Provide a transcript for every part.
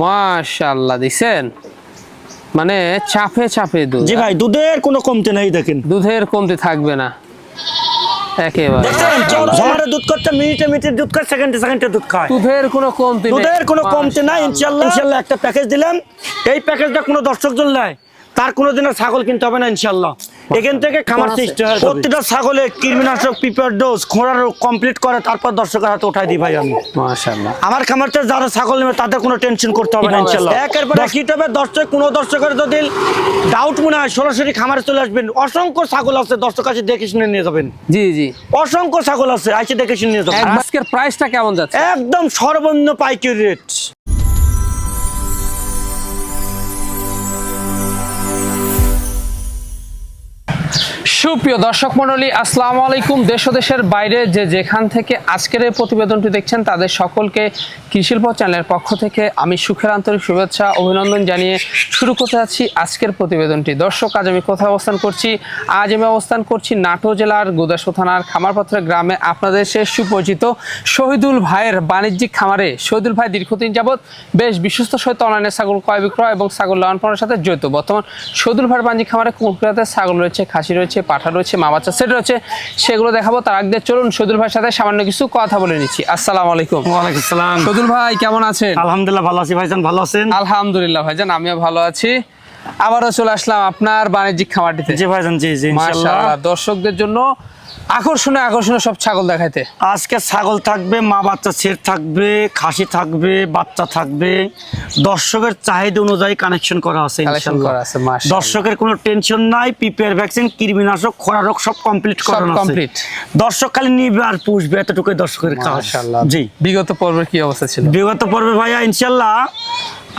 মাশাআল্লাহ দিছেন, মানে চাপে চাপে দুধ। জি ভাই, দুধের কোনো কমতি নাই, দেখেন দুধের কমতি থাকবে না একেবারে। দেখেন ঝড়ে দুধ করতে মিনিটে মিনিটে দুধ খায়, সেকেন্ডে সেকেন্ডে দুধ খায়। দুধের কোনো কমতি নেই, দুধের কোনো কমতি নাই। ইনশাআল্লাহ ইনশাআল্লাহ একটা প্যাকেজ দিলাম, এই প্যাকেজটা কোনো দর্শক জন নেয় তার কোনোদিনও ছাগল কিনতে হবে না ইনশাআল্লাহ। এখান থেকে খামার সৃষ্টি হয়, প্রত্যেকটা ছাগলে কৃমিনাশক, পিঁপড়ার ডোজ, খোঁড়ার কমপ্লিট করে তারপর দর্শকের হাতে উঠাই দিই ভাই আমি। মাশাআল্লাহ আমার খামারতে যারা ছাগল নেবে তাদের কোনো টেনশন করতে হবে না ইনশাআল্লাহ। একের পর এক হিট হবে। কোনো দর্শকের যদি ডাউট মনে হয় সরাসরি খামারে চলে আসবেন। অসংখ্য ছাগল আছে, দর্শক কাছে দেখে শুনে নিয়ে যাবেন। জি জি, অসংখ্য ছাগল আছে, আইসে দেখে শুনে নিয়ে যাবেন। আজকের প্রাইসটা কেমন যাচ্ছে? একদম সর্বনিম্ন পাইকারি রেট। সুপ্রিয় দর্শক মণ্ডলী, আসসালামু আলাইকুম। দেশ ও দেশের বাইরে যে যেখান থেকে আজকের এই প্রতিবেদনটি দেখছেন তাদের সকলকে কৃষিশিল্প চ্যানেলের পক্ষ থেকে আমি সুখের আন্তরিক শুভেচ্ছা অভিনন্দন জানিয়ে শুরু করতে যাচ্ছি আজকের প্রতিবেদনটি। দর্শক, আজ আমি কোথায় অবস্থান করছি? আজ আমি অবস্থান করছি নাটোর জেলার গোদাসপুর থানার খামারপত্রের গ্রামে, আপনাদের সে সুপরিচিত শহীদুল ভাইয়ের বাণিজ্যিক খামারে। শহীদুল ভাই দীর্ঘদিন যাবৎ বেশ বিশ্বস্ত সহিত অনলাইনে ছাগল ক্রয় বিক্রয় এবং ছাগল লালন পালনের সাথে জড়িত। বর্তমান শহীদুল ভাইয়ের বাণিজ্যিক খামারে কোন ছাগল রয়েছে, খাসি রয়েছে, পাঠা রয়েছে, মা বাচ্চা সেট রয়েছে, সেগুলো দেখাবো। তার আগে চলুন শহীদুল ভাইয়ের সাথে সামান্য কিছু কথা বলে নিচ্ছি। আসসালামু আলাইকুম। ওয়ালাইকুম আসসালাম। শহীদুল ভাই কেমন আছেন? আলহামদুলিল্লাহ ভালো আছি ভাইজান, ভালো আছেন? আলহামদুলিল্লাহ ভাইজান, আমিও ভালো আছি। আবারও চলে আসলাম আপনার বাণিজ্যিক খামারটিতে। জি ভাইজান, জি জি ইনশাআল্লাহ। মাশাআল্লাহ, দর্শকদের জন্য আকর্ষণীয় আকর্ষণীয় সব ছাগল দেখাইতে। আজকে ছাগল থাকবে, মা বাচ্চা সেট থাকবে, খাসি থাকবে, বাচ্চা থাকবে। দর্শকের চাহিদা অনুযায়ী কানেকশন করা আছে ইনশাআল্লাহ। দর্শকের কোনো টেনশন নাই। পিপিআর ভ্যাকসিন, কৃমিনাশক, খরা রোগ সব কমপ্লিট করানো আছে। দর্শক খালি নিবে আর পুষবে, এতটুকুই দর্শকের কাজ। মাশাআল্লাহ। জি, বিগত পর্বের কি অবস্থা ছিল? বিগত পর্বে ভাইয়া ইনশাআল্লাহ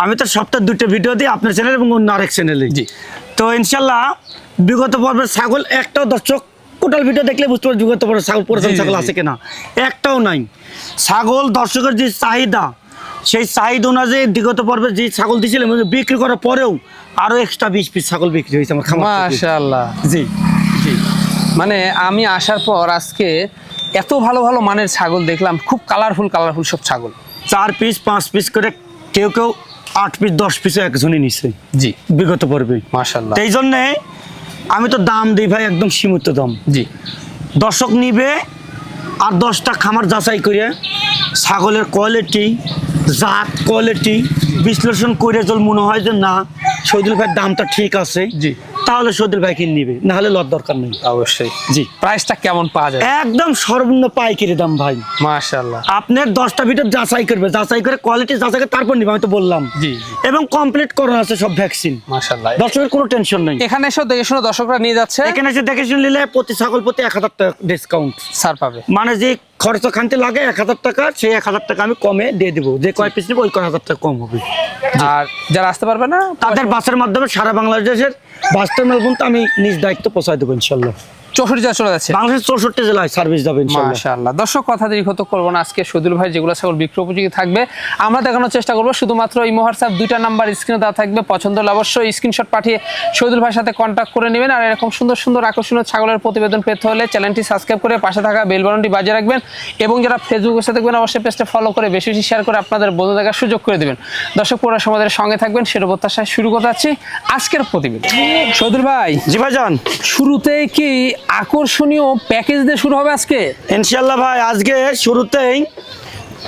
আমি তো সপ্তাহে 2টা ভিডিও দিই, আপনার চ্যানেল এবং অন্য আরেক চ্যানেলে। জি, তো ইনশাআল্লাহ বিগত পর্বের ছাগল একটাও দর্শক টোটাল ভিডিও দেখলে বুঝতে পারবে বিগত পর্বের ছাগল পুরাতন ছাগল আছে কিনা, একটাও নাই। ছাগল দর্শকের যে চাহিদা, সেই চাহিদা অনুযায়ী বিগত পর্বে যে ছাগল দিয়েছিলাম বিক্রি করার পরেও আরো এক্সট্রা 20 পিস ছাগল বিক্রি হয়েছে আমার খামার থেকে। মাশাআল্লাহ। জি জি, মানে আমি আসার পর আজকে এত ভালো ভালো মানের ছাগল দেখলাম, খুব কালারফুল কালারফুল সব ছাগল। 4 পিস 5 পিস করে, কেউ কেউ 8 পিস 10 পিসও একজনই নিছে। জি, বিগত পর্বে মাশাআল্লাহ। এই জন্যে আমি তো দাম দিই ভাই একদম সীমিত দাম। জি, দর্শক নিবে আর 10টা খামার যাচাই করে ছাগলের কোয়ালিটি, জাত, কোয়ালিটি বিশ্লেষণ করে যদি মনে হয় যে না শহীদুল ভাইয়ের দামটা ঠিক আছে, জি, তাহলে শহীদুল ভাইকে নিবে, না হলে লর দরকার নেই। অবশ্যই। জি, প্রাইসটা কেমন পাওয়া যায়? একদম সর্বনিম্ন পাইকারি দাম ভাই। মাশাআল্লাহ। আপনার 10টা ভিতর যাচাই করবে, যাচাই করে কোয়ালিটি যাচাই করে তারপর নিবে, আমি তো বললাম। জি, এবং কমপ্লিট করানো আছে সব ভ্যাকসিন। মাশাআল্লাহ। দর্শকের কোনো টেনশন নেই। এখানে এসে দেখে শুনে দর্শকরা নিয়ে যাচ্ছে। এখানে এসে দেখে শুনে নিলে প্রতি ছাগল প্রতি 1000 টাকা ডিসকাউন্ট ছাড় পাবে। মানে যে খরচ খানতে লাগে 1000 টাকা, সেই 1000 টাকা আমি কমে দিয়ে দেবো। যে কয় পিস নেবো ওই কয় 1000 টাকা কম হবে। আর যারা আসতে পারবে না তাদের বাসের মাধ্যমে সারা বাংলাদেশের বাস টার্মিনাল পর্যন্ত আমি নিজ দায়িত্ব পৌঁছায় দেবো ইনশাল্লাহ। 64 জেলা চলে যাচ্ছে। বাংলাদেশের 64 জেলায় সার্ভিস যাবে ইনশাল্লাহ। মাশাআল্লাহ। দর্শক, কথা দীর্ঘত করবো না, আজকে শহীদুল ভাই যেগুলো ছাগল বিক্রয় উপযোগী থাকবে আমরা দেখানোর চেষ্টা করবো। শুধুমাত্র ইমো হোয়াটসঅ্যাপ 2টা নাম্বার স্ক্রিনে দেওয়া থাকবে। পছন্দ হলে অবশ্যই স্ক্রিনশট পাঠিয়ে শহীদুল ভাইয়ের সাথে কন্ট্যাক্ট করে নেবেন। আর এরকম সুন্দর সুন্দর আকর্ষণীয় ছাগলের প্রতিবেদন পেতে হলে চ্যানেলটি সাবস্ক্রাইব করে পাশে থাকা বেল বাটনটি বাজিয়ে রাখবেন। এবং যারা ফেসবুকের সাথে দেখবেন অবশ্যই পেজটা ফলো করে বেশি বেশি শেয়ার করে আপনাদের বন্ধু দেখার সুযোগ করে দেবেন। দর্শক, পুরো সমাজের সঙ্গে থাকবেন সেটা প্রত্যাশায় শুরু করতে যাচ্ছি আজকের প্রতিবেদন। শহীদুল ভাই, জি ভাইজান, শুরুতেই কি আকর্ষণীয় প্যাকেজ দিয়ে শুরু হবে আজকে? ইনশাল্লাহ ভাই, আজকে শুরুতেই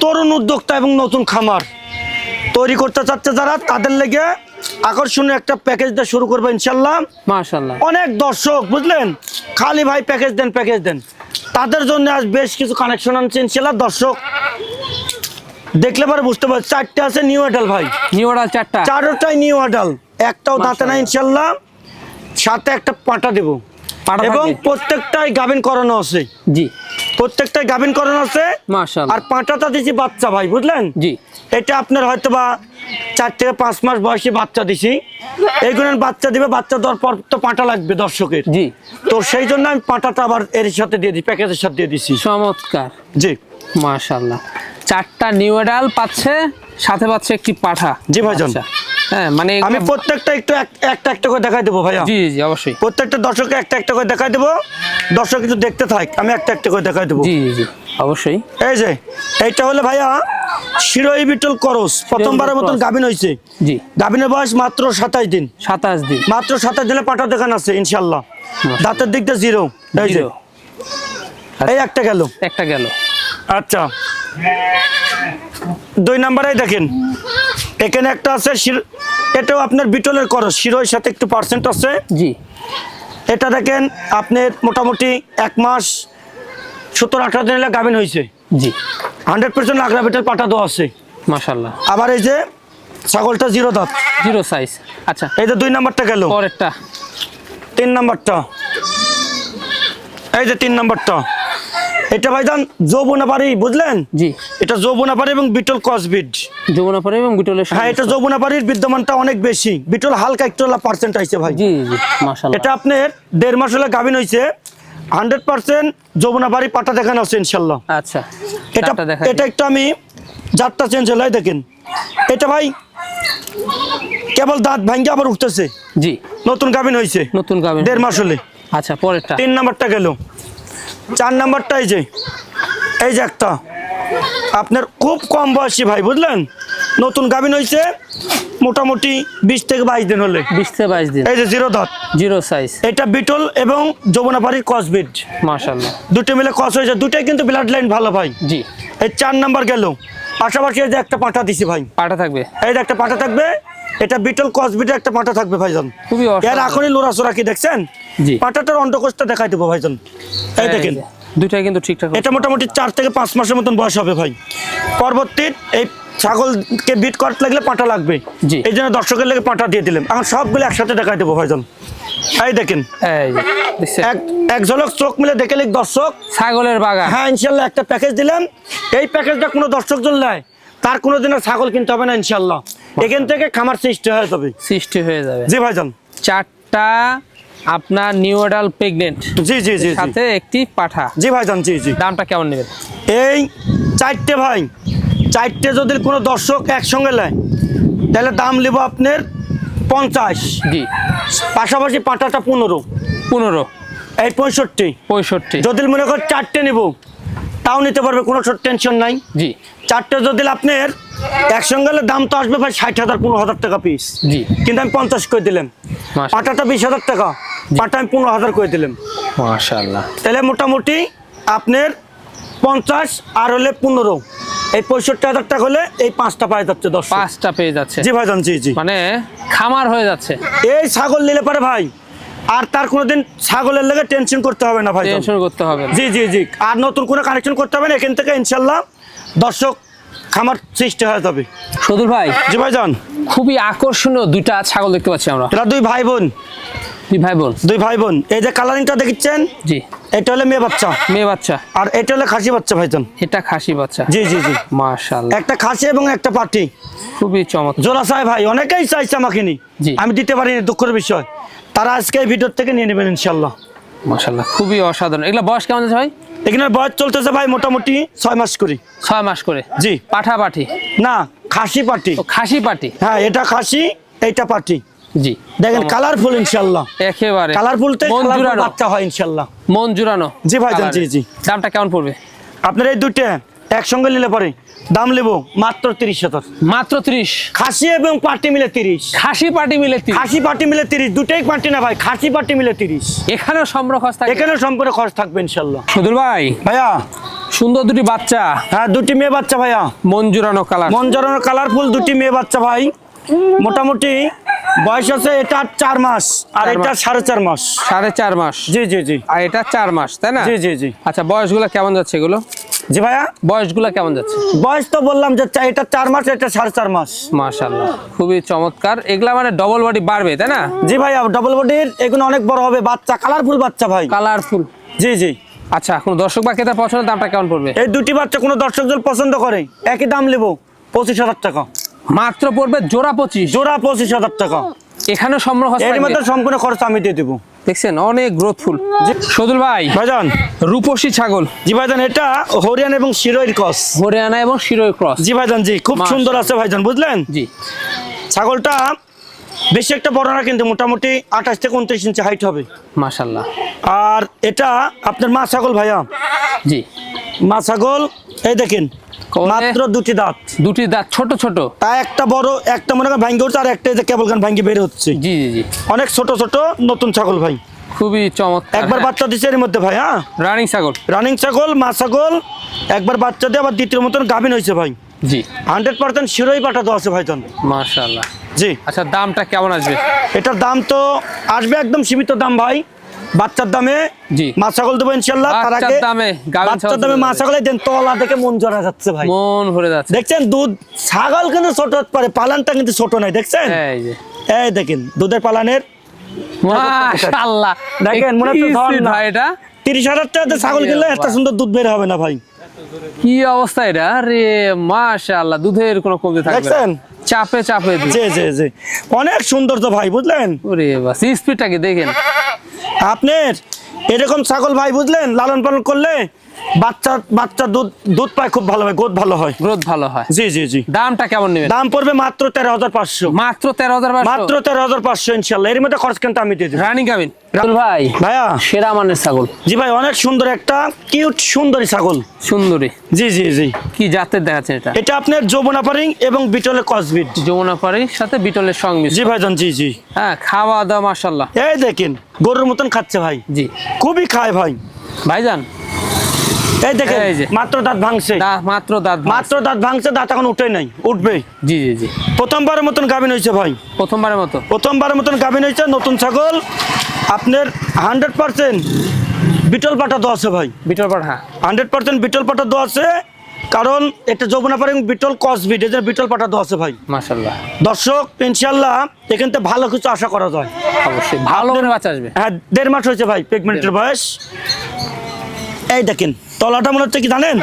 তরুণ উদ্যোক্তা এবং নতুন খামার তৈরি করতে চাচ্ছে যারা, তাদের লেগে আকর্ষণীয় একটা প্যাকেজ দিয়ে শুরু করবে ইনশাল্লাহ। মাশাআল্লাহ। অনেক দর্শক বুঝলেন খালি ভাই প্যাকেজ দেন প্যাকেজ দেন, তাদের জন্য আজ বেশ কিছু কানেকশন আনছে ইনশাল্লাহ। দর্শক দেখলে পরে বুঝতে পারছি 4টে আছে নিউ অ্যাডাল ভাই। নিউ অ্যাডাল 4টা? 4টাই নিউ অ্যাডাল, একটাও দাঁতে না ইনশাল্লাহ। সাথে একটা পাটা দেবো এবং প্রত্যেকটাই গাভিন করানো আছে। জি, প্রত্যেকটাই গাভিন করানো আছে। মাশাআল্লাহ। আর পাটাটা দিছি বাচ্চা ভাই, বুঝলেন? জি, এটা আপনার হয়তো বা 4 থেকে 5 মাস বয়সী বাচ্চা দিছি। এইগুলো বাচ্চা দিবে, বাচ্চা দেওয়ার পর তো পাটা লাগবে দর্শকের। জি, তো সেই জন্য আমি পাটাটা আবার এর সাথে দিয়ে দিই, প্যাকেজের সাথে দিয়ে দিছি। চমৎকার। জি, মাশাআল্লাহ। 4টা নিউ অ্যাডাল পাচ্ছে, সাথে পাচ্ছে একটি পাঠা। জি ভাইজান। হ্যাঁ, মানে আমি প্রত্যেকটা একটু একটা একটা করে দেখাই দেবো ভাইয়া। জি জি, অবশ্যই। প্রত্যেকটা দর্শককে একটা একটা করে দেখাই দেবো। দর্শক কিছু দেখতে থাক, আমি একটা একটা করে দেখাই দেবো। জি জি, অবশ্যই। এই যে এইটা হলো ভাইয়া শিরোই বিটল করস, প্রথমবারের মতন cross। গাভিন হয়েছে। জি, গাভিনের বয়স মাত্র 27 দিন, 27 দিন। মাত্র 27 দিনে পাটা দেখান আছে ইনশাল্লাহ। দাঁতের দিকটা জিরো। এই যে জিরো। এই একটা গেল। একটা গেল। আচ্ছা, 2 নম্বরে দেখেন এখানে একটা আছে, এটাও আপনার বিটলের করস, শিরোর সাথে একটু পার্সেন্ট আছে। জি, এটা দেখেন আপনার মোটামুটি 1 মাস 17-18 দিন হলে গাভিন হয়েছে। জি, 100% লাগরা বিটল পাটা দেওয়া আছে। মাশাআল্লাহ। আবার এই যে ছাগলটা জিরো দাঁত। Zero size. আচ্ছা, এই যে 2 নাম্বারটা গেল। পরেরটা। 3 নাম্বারটা, এই যে 3 নাম্বারটা, এটা ভাইজান যৌবনাপাড়ি, বুঝলেন? জি, এটা যৌবনাপাড়ি এবং বিটল ক্রসবিট। যমুনাপাড়ি এবং বিটলের হ্যাঁ, এটা যৌবনাপাড়ির বিদ্যমানটা অনেক বেশি, বিটল হালকা একটু পার্সেন্ট আইছে ভাই। জি জি, মাশাআল্লাহ। এটা আপনার 1.5 মাস হলে গাভিন হয়েছে, 100% যৌবনাপাড়ি পাটা দেখানো আছে ইনশাল্লাহ। আচ্ছা, এটা দাঁতটা দেখা এটা একটু আমি জাতটা চেঞ্জ হলে দেখেন, এটা ভাই কেবল দাঁত ভাঙ্গে আবার উঠতেছে, জি, নতুন গাভিন হয়েছে, নতুন গাভীর। 1.5 মাস হলে। আচ্ছা, পরেরটা। 3 নাম্বারটা গেল। 4 নাম্বারটা এই যে একটা আপনার খুব কম বয়সী ভাই, বুঝলেন? নতুন গাভিন হয়েছে মোটামুটি 20 থেকে 22 দিন হলে। 20 থেকে 22 দিন। এই যে জিরো দাঁত, জিরো সাইজ। এটা বিটল এবং যমুনাপাড়ির ক্রসবিট, মাশাআল্লাহ। দুটো মিলে ক্রস হয়েছে, দুটাই কিন্তু ব্লাড লাইন ভালো ভাই। জি, এই 4 নাম্বার গেল। পাশাপাশি এই যে একটা পাঁঠা দিছি ভাই, পাটা থাকবে। এই যে একটা পাঁঠা থাকবে, এটা বিটল ক্রসবিটের একটা পাঁঠা থাকবে ভাইজান। খুবই এর অসাধারণ। এখনই লোড়াচোরা কি দেখছেন? জি, পাঁঠাটার অন্ডকোষটা দেখাই দেবো ভাইজান। এই দেখেন, দুইটাই কিন্তু ঠিকঠাক। এটা মোটামুটি 4 থেকে 5 মাসের মতন বয়স হবে ভাই। পরবর্তী এই ছাগলকে বিট করতে লাগলে পাঁঠা লাগবে, জি। এই জন্য দর্শকের লেগে পাঁঠা দিয়ে দিলাম। এখন সবগুলো একসাথে দেখাই দেবো ভাইজান। এই দেখেন, এই যে দেখছেন? এক ঝলক চোখ মিলে দেখে লিখ দর্শক। ছাগলের বাগান। হ্যাঁ, ইনশাল্লাহ একটা প্যাকেজ দিলাম। এই প্যাকেজটা কোনো দর্শক জন নেয়, তার কোনোদিন আর ছাগল কিনতে হবে না ইনশাল্লাহ। এখান থেকে খামার সৃষ্টি হয়ে যাবে। সৃষ্টি হয়ে যাবে। জি ভাইজান। 4টা আপনার নিউ অ্যাডাল প্রেগনেন্ট, জি জি জি জি। সাথে একটি পাঠা। জি ভাইজান, জি জি। দামটা কেমন নেবেন? এই 4টে ভাই, 4টে যদি কোনো দর্শক একসঙ্গে নেয় তাহলে দাম নেব আপনার 50। জি, পাশাপাশি পাঁঠাটা 15, 15, এই 65। 65। যদি মনে করেন 4টে নেব তাও নিতে পারবে, কোনো টেনশন নাই। জি, 4টে যদি আপনার একসঙ্গে হলে দাম তো আসবে ভাই 60,000 15,000 টাকা পিস, জি, কিন্তু আমি 50 করে দিলাম। মাশাআল্লাহ। পাঁঠাটা 20,000 টাকা, পাঁঠা আমি 15,000 করে দিলাম। মাশাআল্লাহ। তাহলে মোটামুটি আপনার 50 আর হলে 15, এই 65,000 টাকা হলে এই 5টা পাওয়া যাচ্ছে 10। 5টা পেয়ে যাচ্ছে। জি ভাইজান, জি জি। মানে খামার হয়ে যাচ্ছে। এই ছাগল নিলে পারে ভাই আর তার কোনোদিন ছাগলের লেগে টেনশন করতে হবে না ভাই। টেনশন করতে হবে না। জি জি জি, আর নতুন কোনো কানেকশন করতে হবে না। এখান থেকে ইনশাল্লাহ দর্শক খামার সৃষ্টি হয়ে যাবে। সদুল ভাই, জি ভাইজান, খুবই আকর্ষণীয় দুইটা ছাগল দেখতে পাচ্ছি আমরা। এরা 2 ভাই বোন। দুই ভাই বোন। এই যে কালারিংটা দেখছেন, জি, এটা হলে মেয়ে বাচ্চা, মেয়ে বাচ্চা। আর এটা হলে খাসি বাচ্চা ভাইজান। এটা খাসি বাচ্চা। জি জি জি। মাশাআল্লাহ, একটা খাসি এবং একটা পাটি, খুবই চমৎকার। জোড়া চাই ভাই, অনেকেই চাইছে আমাকে নি, জি। আমি দিতে পারিনি, দুঃখের বিষয়। তারা আজকে এই ভিডিও থেকে নিয়ে নেবেন ইনশাল্লাহ। মাশাআল্লাহ, খুবই অসাধারণ। এগুলা বয়স কেমন আছে ভাই? এখানে বয়স চলতেছে ভাই মোটামুটি 6 মাস করে। 6 মাস করে। জি। পাঠা পাঠি? না, খাসি পাটি। ও, খাসি পাটি। হ্যাঁ, এটা খাসি, এইটা পাটি। জি, দেখেন কালারফুল ইনশাল্লাহ, একেবারে কালারফুল তে মন জুড়ানো। বাচ্চা হয় ইনশাল্লাহ। মন জুড়ানো। জি ভাইজান, জি জি। দামটা কেমন পড়বে? আপনার এই দুইটা একসঙ্গে নিলে পরে দাম নেব মাত্র 30,000। মাত্র 30? খাসি এবং পাটি মিলে 30। খাসি পাটি মিলে 30? খাসি পাটি মিলে 30, দুটাই পাটি না ভাই, খাসি পাটি মিলে 30। এখানেও সম্পর্ক থাকে? এখানে সম্পূর্ণ খরচ থাকবে ইনশাল্লাহ। সদুল ভাই, ভাইয়া সুন্দর দুটি বাচ্চা, হ্যাঁ, 2টি মেয়ে বাচ্চা ভাইয়া, মন জুড়ানো কালার। মন জড়ানো কালারফুল 2টি মেয়ে বাচ্চা ভাই। মোটামুটি বয়স আছে এটা 4 মাস আর 4 এটা মাস। 4.5 মাস। 4.5 মাস। জি জি জি। আর এটা 4 মাস, তাই না? জি জি জি। আচ্ছা, বয়সগুলো কেমন যাচ্ছে এগুলো? জি ভাইয়া, বয়সগুলো কেমন যাচ্ছে? বয়স তো বললাম যে এটা 4 মাস, এটা 4.5 মাস। মাশাআল্লাহ, খুবই চমৎকার। এগুলা মানে ডবল বডি বাড়বে, তাই না? জি ভাইয়া, ডাবল বডির, এগুলো অনেক বড় হবে বাচ্চা, কালারফুল বাচ্চা ভাই। কালারফুল। জি জি। আচ্ছা, কোন দর্শক বা ক্রেতার পছন্দের দামটা কেমন পড়বে? এই 2টি বাচ্চা কোনো দর্শক যদি পছন্দ করে একই দাম নেব 25,000 টাকা। মাত্র পড়বে জোড়া 25? জোড়া 25,000 টাকা। এখানে সম্পূর্ণ এর মধ্যে সম্পূর্ণ খরচ আমি দিয়ে দেবো। দেখছেন, অনেক গ্রোথফুল। সদুল ভাই, ভাইজান, রূপসী ছাগল। জি ভাইজান, এটা হরিয়ানা এবং শিরোইর ক্রস। হরিয়ানা এবং শিরোই ক্রস। জি ভাইজান, জি, খুব মাশাআল্লাহ। সুন্দর আছে ভাইজান, বুঝলেন? জি। ছাগলটা বেশি একটা বড় না, কিন্তু মোটামুটি 28 থেকে 29 ইঞ্চি হাইট হবে। মাশাআল্লাহ। আর এটা আপনার মা ছাগল ভাইয়া। জি। মা ছাগল এই দেখেন কোলে? মাত্র দুটি দাঁত, দুটি দাঁত ছোট ছোট। তা একটা বড়, একটা মনে করেন ভাঙ্গি উঠছে, আর একটা এই যে কেবল গান ভাঙ্গি বের হচ্ছে। জি জি জি, অনেক ছোট ছোট নতুন ছাগল ভাই, খুবই চমৎকার। একবার বাচ্চা দিচ্ছে এর মধ্যে ভাই। হ্যাঁ, রানিং ছাগল। রানিং ছাগল, মা ছাগল একবার বাচ্চা দিয়ে আবার দ্বিতীয় মতন গাভিন হয়েছে ভাই। জি 100% শিরোই পাঠা তো আছে ভাই তন। মাশাআল্লাহ। জি, আচ্ছা দামটা কেমন আসবে? এটার দাম তো আসবে একদম সীমিত দাম ভাই, বাচ্চার দামে। জি। মা ছাগল দেবো ইনশাল্লাহ। তার বাচ্চার আগে দামে গাভিন বাচ্চার ছাগল দামে দেবে। মা ছাগলের দেন, তলা দেখে মন জড়া যাচ্ছে ভাই। মন ভরে যাচ্ছে। দেখছেন দুধ, ছাগল কিন্তু ছোট হতে পারে, পালানটা কিন্তু ছোট নাই, দেখছেন? এই যে এই দেখেন দুধের পালানের মাশাআল্লাহ, দেখেন, মনে হচ্ছে কি ধন না। ভাই এটা 30,000 টাকাতে ছাগল কিনলে এত সুন্দর দুধ বের হবে না ভাই। কি অবস্থা এটা? আরে মাশাআল্লাহ, দুধের কোনো কমতি থাকবে না। দেখছেন? চাপে চাপে দুধ। জি জি জি, অনেক সুন্দর তো ভাই, বুঝলেন? ওরে বাস, স্পিডটা কি দেখেন। আপনার এরকম ছাগল ভাই বুঝলেন, লালন পালন করলে বাচ্চা বাচ্চা দুধ দুধ পায় খুব ভালো হয়, গোদ ভালো হয়। গ্রোথ ভালো হয়। জি জি জি। দামটা কেমন নেবেন? দাম পড়বে মাত্র 13,500। মাত্র 13,500। মাত্র 13,500 ইনশাল্লাহ। এর মধ্যে খরচ কিন্তু আমি দিয়ে দেব। রানিং গাভিন। রাহুল ভাই, ভাইয়া সেরা মানের ছাগল। জি ভাই, অনেক সুন্দর একটা কিউট সুন্দরী ছাগল। সুন্দরী। জি জি জি। কি জাতের দেখাচ্ছেন এটা? এটা আপনার যমুনা পারিং এবং বিটলের ক্রসবিট। যমুনা পাড়ির সাথে বিটলের সংমিশ্রণ। জি ভাইজান, জি জি। হ্যাঁ, খাওয়া দাওয়া মাশাআল্লাহ। এই দেখেন গরুর মতন খাচ্ছে ভাই, জি খুবই খায় ভাই। ভাইজান, এই দেখেন এই যে। মাত্র দাঁত ভাঙছে, মাত্র দাঁত। মাত্র দাঁত ভাঙছে, দাঁত এখন উঠে নাই, উঠবে। জি জি জি, প্রথমবারের মতন গাভিন হয়েছে ভাই, প্রথমবারের মতো। প্রথমবারের মতন গাভিন হয়েছে। নতুন ছাগল আপনার 100% বিটল পাটা দেওয়া আছে ভাই, বিটল পাড়, হ্যাঁ 100% বিটল পাটা দেওয়া আছে। কারণ এটা যমুনা পারিং বিটল ক্রসবিট, এদের বিটল পাটা দেওয়া আছে ভাই। মাশাআল্লাহ, দর্শক ইনশাল্লাহ এখান থেকে ভালো কিছু আশা করা যায়। অবশ্যই ভালো করে বাচ্চা আসবে। হ্যাঁ, 1.5 মাস হয়েছে ভাই প্রেগনেন্টের বয়স। এই দেখেন তলাটা মনে হচ্ছে কি জানেন,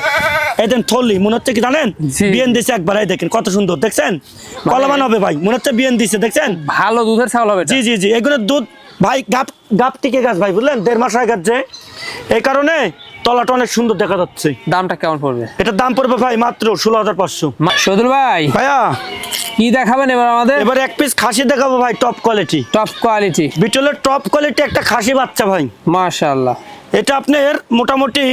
এই দেন থলি মনে হচ্ছে কি জানেন, জি। বিয়ান দিছে একবার। এই দেখেন কত সুন্দর, দেখছেন? কলামান হবে ভাই, মনে হচ্ছে বিয়ান দিছে, দেখছেন? ভালো দুধের ছাগল হবে এটা। জি জি জি, এগুলো দুধ ভাই গাপ গাপ টিকে গাছ ভাই, বুঝলেন? 1.5 মাস হয়ে গেছে, এই কারণে তলাটা অনেক সুন্দর দেখা যাচ্ছে। দামটা কেমন পড়বে? এটার দাম পড়বে ভাই মাত্র 16,500। শহীদুল ভাই, ভাইয়া কি দেখাবেন এবার আমাদের? এবার এক পিস খাসি দেখাবো ভাই, টপ কোয়ালিটি, টপ কোয়ালিটি। বিটলের টপ কোয়ালিটি একটা খাসি বাচ্চা ভাই। মাশাআল্লাহ। এটা আপনার মোটামুটি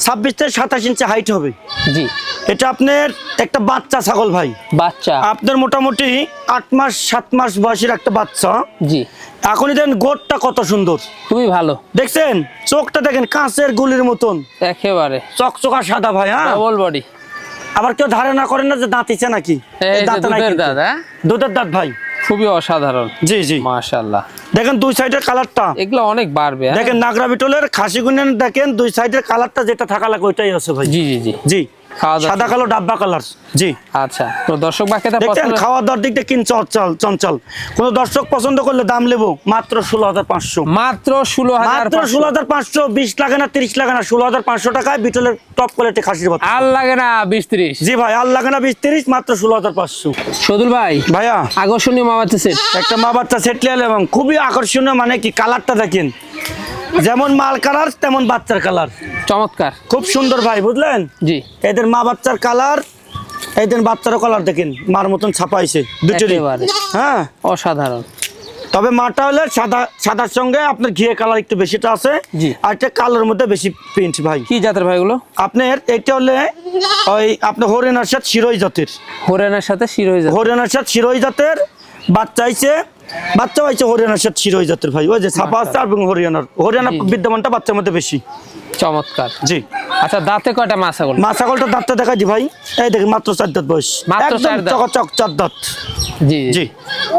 26 থেকে 27 ইঞ্চি হাইট হবে। জি, এটা আপনার একটা বাচ্চা ছাগল ভাই, বাচ্চা। আপনার মোটামুটি 8 মাস 7 মাস বয়সের একটা বাচ্চা। জি, এখনই দেখেন গোটটা কত সুন্দর, খুবই ভালো। দেখছেন? চোখটা দেখেন কাঁচের গুলির মতন, একেবারে চকচকা সাদা ভাই। হ্যাঁ, ডবল বডি। আবার কেউ ধারণা করেন না যে দাঁতিছে নাকি, এই এই যে দাঁত নাই দুধের কিন্তু। দাঁত, হ্যাঁ দুধের দাঁত ভাই, খুবই অসাধারণ। জি জি। মাশাআল্লাহ, দেখেন দুই সাইডের কালারটা, এগুলো অনেক বাড়বে। হ্যাঁ? দেখেন নাগরা বিটলের খাসি গুনেন, দেখেন দুই সাইডের কালারটা যেটা থাকা লাগে ওইটাই আছে ভাই। জি জি জি, জি, খাওয়া দাওয়া। সাদা কালো ডাব্বা কালার। জি, আচ্ছা, তো দর্শক বাকিটা দেখছেন পছন্দ। খাওয়া দাওয়ার দিক দিয়ে কিন চঞ্চল চঞ্চল। কোন দর্শক পছন্দ করলে দাম নেবো মাত্র 16,500। মাত্র 16,000। মাত্র 16,500, 20 লাগে না 30 লাগে না, 16,500 টাকায় বিটলের টপ কোয়ালিটি খাসির বাচ্চা। আর লাগে না 20-30। জি ভাই, আর লাগে না 20-30, মাত্র 16,500। শহীদুল ভাই, ভাইয়া আকর্ষণীয় মা বাচ্চা সেট। একটা মা বাচ্চা সেট লিয়ালে এবং খুবই আকর্ষণীয়, মানে কি কালারটা দেখেন, যেমন মাল কালার তেমন বাচ্চার কালার, চমৎকার। খুব সুন্দর ভাই, বুঝলেন? জি, এদের মা বাচ্চার কালার, এদের বাচ্চারও কালার দেখেন, মার মতন ছাপাইছে দুটোরই। একেবারে হ্যাঁ, অসাধারণ। তবে মাটা হলে সাদা, সাদার সঙ্গে আপনার ঘিয়ে কালার একটু বেশিটা আছে। জি। আর একটা কালোর মধ্যে বেশি প্রিন্ট ভাই। কি জাতের ভাই এগুলো? আপনার এটা হলে ওই আপনার হরিয়ানার সাথে শিরোই জাতের, হরিয়ানার সাথে শিরোই জাত। হরিয়ানার সাথে শিরোই জাতের বাচ্চা হইছে, বাচ্চা হয়েছে হরিয়ানার সাথে শিরোই জাতের ভাই। ওই যে ছাপা আছে এবং হরিয়ানার জি। বিদ্যমানটা বাচ্চার মধ্যে বেশি। চমৎকার। জি। আচ্ছা, দাঁতে কয়টা মা ছাগল? মা ছাগলটা দাঁতটা দেখা দি ভাই, এই দেখেন মাত্র 4 দাঁত বয়স, মাত্র একদম 4 দাঁত। চকচক 4 দাঁত। জি জি, জি।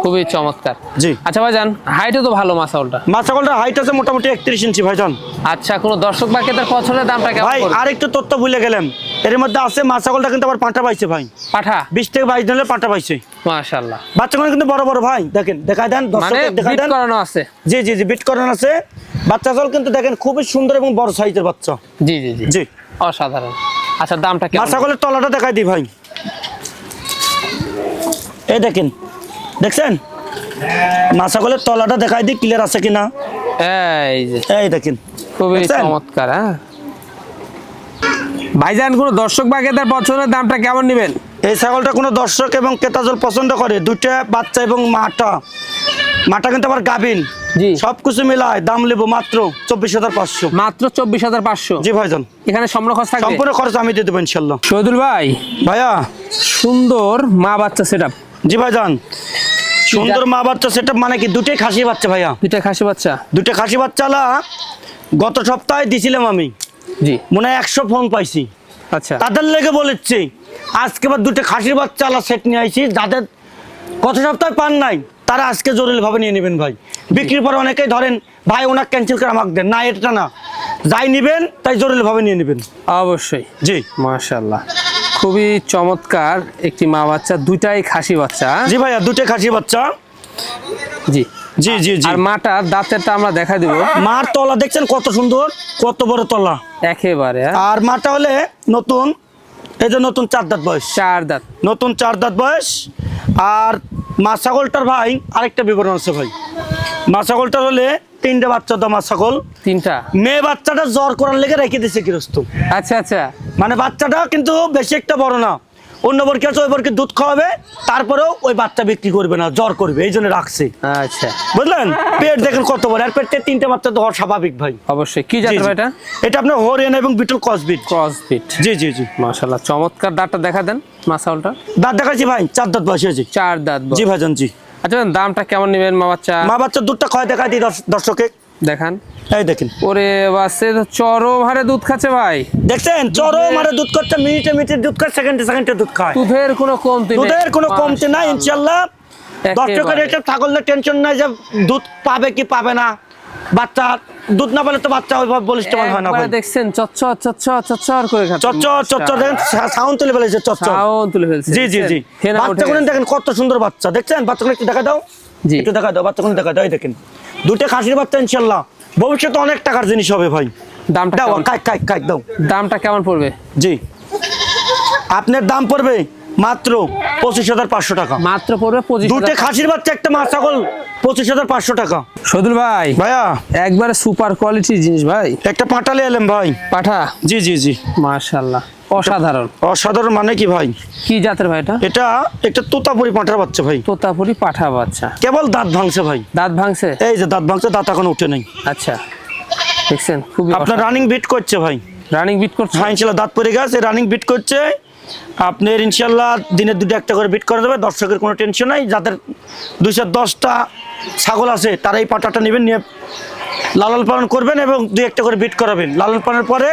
খুবই চমৎকার। জি। আচ্ছা ভাইজান, হাইটও তো ভালো মা ছাগলটা। মা ছাগলটার হাইট আছে মোটামুটি 31 ইঞ্চি ভাইজান। আচ্ছা, কোনো দর্শক বাকিদের পছন্দের দামটা কেমন ভাই পড়বে? আরেকটু তথ্য ভুলে গেলাম, এর মধ্যে আছে মা ছাগলটা কিন্তু আবার পাঁঠা পাইছে ভাই, পাঠা। 20 থেকে 22 দিনের পাঁঠা পাইছে। মাশাআল্লাহ, বাচ্চাগুলো কিন্তু বড় বড় ভাই, দেখেন দেখাই দেন, মানে দর্শক দেখাই বিট দেন। করানো আছে। জি জি জি, বিট করানো আছে। বাচ্চা ছাগল কিন্তু দেখেন খুবই সুন্দর এবং বড় সাইজের বাচ্চা। জি জি জি, জি। অসাধারণ। আচ্ছা, দামটা মা কেমন? ছাগলের তলাটা দেখাই দিই ভাই, এই দেখেন, দেখছেন? মা ছাগলের তলাটা দেখাই দিই ক্লিয়ার আছে কিনা, এই যে এই দেখেন, খুবই দেখছেন? চমৎকার। হ্যাঁ ভাইজান, কোনো দর্শক বাকিদের পছন্দের দামটা কেমন নেবেন? এই ছাগলটা কোনো দর্শক এবং ক্রেতাজল পছন্দ করে, দুইটা বাচ্চা এবং মাটা মাটা কিন্তু আবার গাবিন, জি সবকিছু মিলায় দাম নেবো মাত্র 24,500। মাত্র 24,500। জি ভাইজান, এখানে সম্পূর্ণ খরচ থাকবে? সম্পূর্ণ খরচ আমি দিয়ে দেবো ইনশাল্লাহ। শহীদুল ভাই, ভাইয়া সুন্দর মা বাচ্চা সেটআপ। জি ভাইজান, সুন্দর মা বাচ্চা সেটআপ মানে কি দুটোই খাসি বাচ্চা ভাইয়া, দুইটা খাসি বাচ্চা। দুটো খাসি বাচ্চা গত সপ্তাহে দিছিলাম আমি, জি মনে হয় 100 ফোন পাইছি। আচ্ছা তাদের লেগে বলেছি আজকে আবার দুটো খাসির বাচ্চা সেট নিয়ে আইছি, যাদের গত সপ্তাহে পান নাই তারা আজকে জরুরি ভাবে নিয়ে নেবেন ভাই। বিক্রির পরে অনেকেই ধরেন ভাই ওনাকে ক্যান্সেল করে আমাকে দেন, না এটা না, যাই নিবেন তাই জরুরি ভাবে নিয়ে নেবেন। অবশ্যই। জি মাশাআল্লাহ, খুবই চমৎকার একটি মা বাচ্চা, দুইটাই খাসি বাচ্চা। জি ভাইয়া, দুটো খাসি বাচ্চা। জি জি জি জি। আর মাটার দাঁতেরটা আমরা দেখা দিব। মার তলা দেখছেন কত সুন্দর, কত বড় তলা একেবারে। আর মাটা হলে নতুন, এই যে নতুন 4 দাঁত বয়স, 4 দাঁত, নতুন 4 দাঁত বয়স। আর মা ছাগলটার ভাই আরেকটা বিবরণ আছে ভাই, মা ছাগলটার হলে 3টে বাচ্চা তো মা ছাগল, 3টা। মেয়ে বাচ্চাটা জ্বর করার লেগে রেখে দিছে গৃহস্থ, আচ্ছা আচ্ছা। মানে বাচ্চাটা কিন্তু বেশি একটা বড় না, অন্য বরকে আছে ওই বরকে দুধ খাওয়াবে, তারপরেও ওই বাচ্চা বিক্রি করবে না, জ্বর করবে, এই জন্য রাখছে। আচ্ছা বুঝলেন, পেট দেখেন কত বড়, আর পেটে 3টে বাচ্চা তো হওয়া স্বাভাবিক ভাই। অবশ্যই। কি জি, জাতের জি। ভাই এটা? এটা আপনার হরিয়ানা এবং বিটল ক্রসবিট। ক্রসবিট। জি জি জি। মাশাআল্লাহ, চমৎকার। দাঁতটা দেখা দেন মাসাউলটা। দাঁত দেখাচ্ছি ভাই, 4 দাঁত বয়স হয়েছে। 4 দাঁত জি ভাইজান জি। আচ্ছা, দামটা কেমন নেবেন মা বাচ্চা? মা বাচ্চার দুধটা খয় দেখা দিই দর্শকে, দেখান। এই দেখেন, ওরে বাসে তো চরম হারে দুধ খাচ্ছে ভাই। দেখছেন চরম হারে দুধ করছে, মিনিটে মিনিটে দুধ খায়, সেকেন্ডে সেকেন্ডে দুধ খায়, দুধের কোনো কমতি নেই, দুধের কোনো কমতি নাই মাশাআল্লাহ। ইনশাআল্লাহ। দর্শকের এটা ছাগলের টেনশন নাই যে দুধ পাবে কি পাবে না, বাচ্চা দুধ না পেলে তো বাচ্চা ওইভাবে বলিষ্ঠ হয় না ভাই। একবারে দেখছেন চচ্চর চচ্চর চচ্চর করে খাচ্ছে। চচ্চর চচ্চর দেখেন, সাউন্ড তুলে ফেলেছে চচ্চর। সাউন্ড তুলে ফেলছে। জি জি জি। ফেনা উঠে বাচ্চাগুলো গেছে। দেখেন কত সুন্দর বাচ্চা, দেখছেন বাচ্চাগুলো একটু দেখা দাও, জি। একটু দেখা দাও বাচ্চাগুলো দেখা দাও, এই দেখেন দুটো খাসির বাচ্চা ইনশাআল্লাহ ভবিষ্যতে অনেক টাকার জিনিস হবে ভাই। দামটা দাও কেমন? কাক দাও। দামটা কেমন পড়বে? জি, আপনার দাম পড়বে মাত্র 25,500 টাকা। মাত্র পড়বে 25,000। দুটো খাসির বাচ্চা একটা মা ছাগল 25,500 টাকা। শহীদুল ভাই, ভাইয়া একবারে সুপার কোয়ালিটির জিনিস ভাই। একটা পাটালে এলাম ভাই। পাঠা। জি জি জি। মাশাআল্লাহ, অসাধারণ। অসাধারণ মানে কি ভাই, কি জাতের ভাই এটা? এটা একটা তোতাপুরি পাঁঠার বাচ্চা ভাই, তোতাপুরি পাঠা বাচ্চা। কেবল দাঁত ভাঙছে ভাই, দাঁত ভাঙছে? এই যে দাঁত ভাঙছে, দাঁত এখন উঠে নাই। আচ্ছা, দেখছেন খুবই আপনার রানিং বিট করছে ভাই। রানিং বিট করছে। হ্যাঁ ইনশাল্লাহ দাঁত পড়ে গেছে, রানিং বিট করছে। আপনার ইনশাল্লাহ দিনের 2টা একটা করে বিট করে দেবে, দর্শকের কোনো টেনশন নাই। যাদের 210টা ছাগল আছে তারা এই পাটাটা নেবেন, নিয়ে লালন পালন করবেন এবং 2-1টা করে বিট করাবেন। লালন পালনের পরে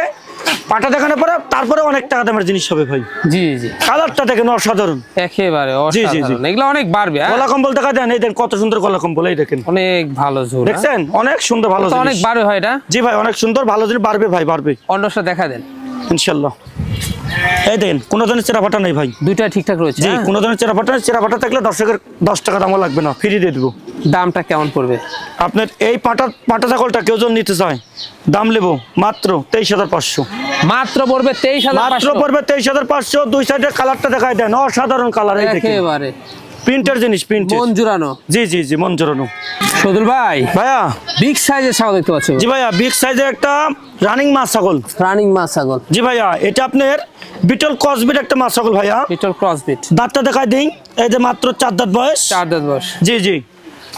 পাটা দেখানোর পরে তারপরে অনেক টাকা দামের জিনিস হবে ভাই। জি জি। কালারটা দেখেন অসাধারণ, একেবারে জি, জি, জি। অসাধারণ। এগুলো অনেক বাড়বে। গলা কম্বল দেখা দেন, এই দেখেন কত সুন্দর গলা কম্বল, এই দেখেন অনেক ভালো ঝোল। দেখছেন অনেক সুন্দর ভালো তো অনেক জিনিস। বাড়বে হয় এটা। জি ভাই অনেক সুন্দর ভালো জিনিস, বাড়বে ভাই বাড়বে অন্যটা দেখা দেন। ইনশাল্লাহ। এই দেখেন কোনো ধরনের চেরা ফাটা নেই ভাই। দুইটা ঠিকঠাক রয়েছে। জি, হ্যাঁ? কোনো ধরনের চেরা ফাটা থাকলে দর্শকের 10 টাকা দামও লাগবে না, ফ্রি দিয়ে দেবো। দামটা কেমন পড়বে? আপনার এই পাটা ছাগলটা কেউ যদি নিতে চায় দাম নেবো মাত্র 23,500। মাত্র পড়বে 23,500। মাত্র পড়বে 23,500। দুই সাইডে কালারটা দেখায় দেন, অসাধারণ কালার, এই দেখেন একেবারে প্রিন্টের জিনিস, প্রিন্টের। মন জুড়ানো। জি জি জি, মন জোরানো। শহীদুল ভাই, ভাইয়া বিগ সাইজের ছাগল দেখতে পাচ্ছি। জি ভাইয়া, বিগ সাইজের একটা রানিং মাছ ছাগল। রানিং মাছ ছাগল। জি ভাইয়া, এটা আপনার বিটল ক্রসবিট একটা মাছ ছাগল ভাইয়া। বিটল ক্রসবিট। দাঁতটা দেখায় দিই, এই যে মাত্র 4 দাঁত বয়স। 4 দাঁত বয়স। জি জি।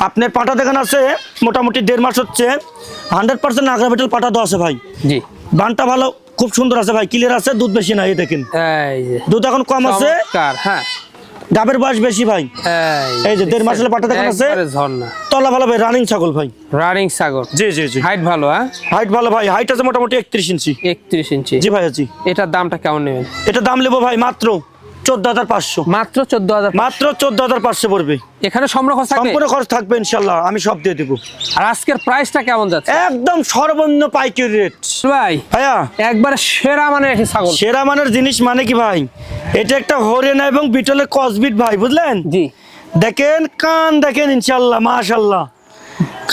আপনার পাটা দেখান আছে মোটামুটি 1.5 মাস হচ্ছে, 100% নাগরা বিটল পাটা দেওয়া আছে ভাই। জি। বানটা ভালো, খুব সুন্দর আছে ভাই, ক্লিয়ার আছে, দুধ বেশি নাই, এই দেখেন এই যে দুধ এখন কম আছে, চমৎকার। হ্যাঁ, ডাবের বয়স বেশি ভাই। এই যে 1.5 মাস হলে পাটা দেখান আছে, একবারে ঝর্ণা। তলা ভালো ভাই, রানিং ছাগল ভাই। রানিং ছাগল। জি জি জি। হাইট ভালো। হ্যাঁ, হাইট ভালো ভাই, হাইট আছে মোটামুটি 31 ইঞ্চি। 31 ইঞ্চি। জি ভাইয়া জি। এটার দামটা কেমন নেবেন? এটা দাম নেবো ভাই মাত্র 14,500। মাত্র 14,000। মাত্র 14,500 পড়বে। এখানে সম্পূর্ণ খরচ থাকবে? সম্পূর্ণ খরচ থাকবে ইনশাল্লাহ, আমি সব দিয়ে দেবো। আর আজকের প্রাইসটা কেমন যাচ্ছে? একদম সর্বনিম্ন পাইকারি রেট ভাই ভাইয়া, একবারে সেরা মানের একটি ছাগল। সেরা মানের জিনিস মানে কি ভাই, এটা একটা হরিয়ানা এবং বিটলের ক্রসবিট ভাই, বুঝলেন? জি। দেখেন কান দেখেন ইনশাল্লাহ মাশাল্লাহ,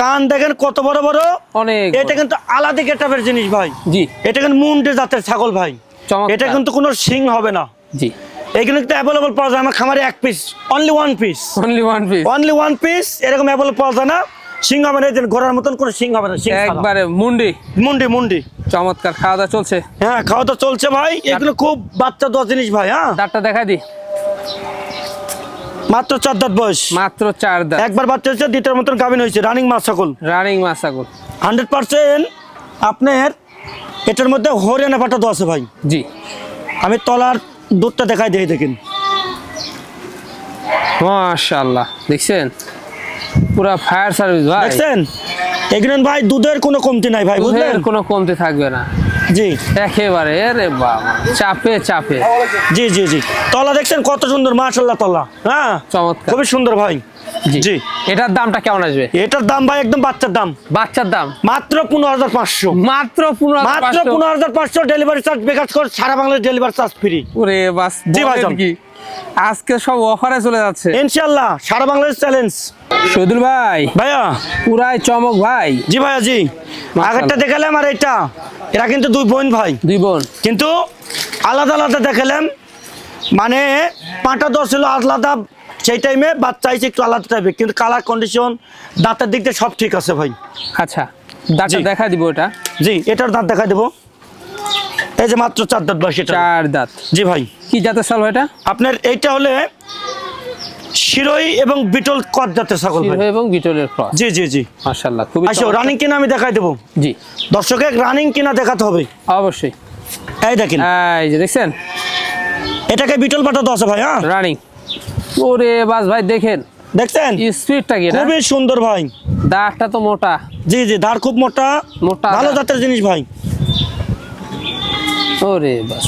কান দেখেন কত বড় বড়, অনেক এটা কিন্তু আলাদা গেটআপের জিনিস ভাই। জি। এটা কিন্তু মুন্ডে জাতের ছাগল ভাই, চমৎকার। এটা কিন্তু কোনো সিং হবে না। জি। এখানে কিন্তু অ্যাভেলেবল পাওয়া যায় আমার খামারে 1 piece, only 1 piece, only one piece. Only 1 piece, এরকম অ্যাভেলেবল পাওয়া যায় না। সিং হবে না, এই যে ঘোড়ার মতন কোনো সিং হবে না, সিং ছাড়া। একবারে মুন্ডি। মুন্ডি মুন্ডি। চমৎকার। খাওয়া দাওয়া চলছে? হ্যাঁ খাওয়া তো চলছে ভাই, এগুলো খুব বাচ্চা দেওয়া জিনিস ভাই। হ্যাঁ দাঁতটা দেখা দি। মাত্র 4 দাঁত বয়স, মাত্র 4 দাঁত, একবার বাচ্চা হয়েছে, দ্বিতীয় মতন গাভিন হয়েছে, রানিং মা ছাগল, রানিং মা ছাগল 100% আপনার। এটার মধ্যে হরিয়ানা পাটা তো আছে ভাই। জি, আমি তলার দুধটা দেখাই দিই, দেখেন মাশাআল্লাহ, দেখছেন পুরা ফায়ার সার্ভিস ভাই, দেখছেন এগুলো ভাই দুধের কোনো কমতি নাই ভাই, বুঝলেন? দুধের কোনো কমতি থাকবে না, জি একেবারে। আরে বাবা, চাপে চাপে। জি জি জি, তলা দেখছেন কত সুন্দর, মাশাআল্লাহ তলা, হ্যাঁ চমৎকার, খুবই সুন্দর ভাই। জি। জি, এটার দামটা কেমন আসবে? এটার দাম ভাই একদম বাচ্চার দাম, বাচ্চার দাম মাত্র 15,500, মাত্র 15,500, মাত্র 15,500। ডেলিভারি চার্জ বেকার করে সারা বাংলাদেশ ডেলিভারি চার্জ ফ্রি। ওরে বাস, জি বলেন ভাইজান। কি আজকে সব অফারে চলে যাচ্ছে ইনশাআল্লাহ সারা বাংলাদেশ চ্যালেঞ্জ। শহীদুল ভাই, ভাইয়া পুরাই চমক ভাই। জি ভাইয়া জি, আগেরটা দেখালাম আর এটা, এরা কিন্তু দুই বোন ভাই, দুই বোন, কিন্তু আলাদা আলাদা দেখালাম, মানে পাঁটা দশ ছিল আলাদা, সেই টাইমে বাচ্চা আইছে একটু আলাদা টাইপের, কিন্তু কালার কন্ডিশন দাঁতের দিক দিয়ে সব ঠিক আছে ভাই। আচ্ছা দাঁতটা জি। দেখা দিব এটা। জি, এটার দাঁত দেখা দেবো, এই যে মাত্র 4 দাঁত বয়স এটা। 4 দাঁত, জি ভাই, কি জাতের ছাগল এটা? আপনার এইটা হলে শিরোই এবং বিটল কট জাতের ছাগল ভাই। শিরোহী এবং বিটলের ক্রস। জি জি জি, মাশাআল্লাহ, খুবই আসো চমৎকার। রানিং কিনা আমি দেখাই দেবো, জি, দর্শকে রানিং কিনা দেখাতে হবে। অবশ্যই। এই দেখেন, এই যে দেখছেন এটাকে বিটল পাঠা তো আছে ভাই, হ্যাঁ রানিং। ওরে বাস ভাই, দেখেন দেখছেন স্পিডটা কি এটা? খুবই সুন্দর ভাই। দাঁতটা তো মোটা, জি জি, ধার খুব মোটা, মোটা ভালো দাঁত। জাতের জিনিস ভাই। ওরে বাস,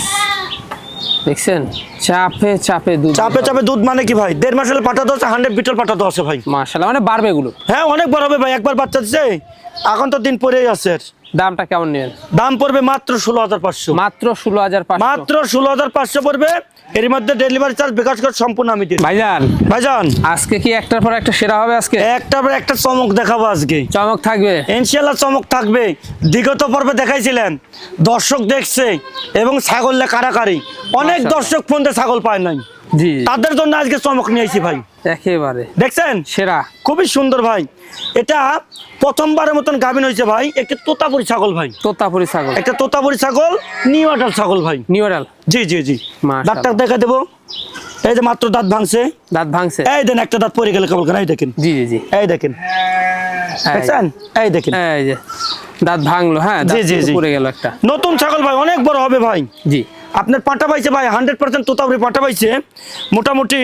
দেখছেন চাপে চাপে দুধ, চাপে চাপে দুধ, মানে কি ভাই 1.5 মাস হলে পাঠা তো আছে, 100 বিটল পাঠা তো আছে ভাই। মাশাআল্লাহ, মানে বাড়বে এগুলো। হ্যাঁ অনেক বড় হবে ভাই, একবার বাচ্চা দিচ্ছে, এখন তো দিন পরেই আছে। দামটা কেমন নেবেন? দাম পড়বে মাত্র 16,500, মাত্র 16,500, মাত্র 16,500 পড়বে। এর মধ্যে ডেলিভারি চার্জ বিকাশ করে সম্পূর্ণ আমি দিই। ভাইজান ভাইজান আজকে কি একটার পর একটা সেরা হবে? আজকে একটা পর একটা চমক দেখাবো আজকে, চমক থাকবে। ইনশাআল্লাহ চমক থাকবে। বিগত পর্বে দেখাইছিলেন, দর্শক দেখছে এবং ছাগলে কারাকারি, অনেক মাশাআল্লাহ। দর্শক ফোন দিয়ে ছাগল পায় নাই, জি, তাদের জন্য আজকে চমক নিয়ে আইছি ভাই। একেবারে দেখছেন সেরা। খুবই সুন্দর ভাই, এটা প্রথমবারের মতন গাভিন হয়েছে ভাই, একটা তোতাপুরি ছাগল ভাই, তোতাপুরি ছাগল, একটা তোতাপুরি ছাগল, নিউ আডাল ছাগল ভাই। নিউরাল। জি জি জি, মাশাআল্লাহ। দাঁতটা দেখা দেবো, এই যে মাত্র দাঁত ভাঙছে, দাঁত ভাঙছে। এই দেন একটা দাঁত পড়ে গেলে কেবল, এই দেখেন, জি জি জি, এই দেখেন, দেখছেন, এই দেখেন, এই যে দাঁত ভাঙলো, হ্যাঁ জি, জি, জি। পড়ে গেল একটা। নতুন ছাগল ভাই, অনেক বড় হবে ভাই। জি, আপনার পাটা পাইছে ভাই 100% তোতাপুরি পাটা পাইছে, মোটামুটি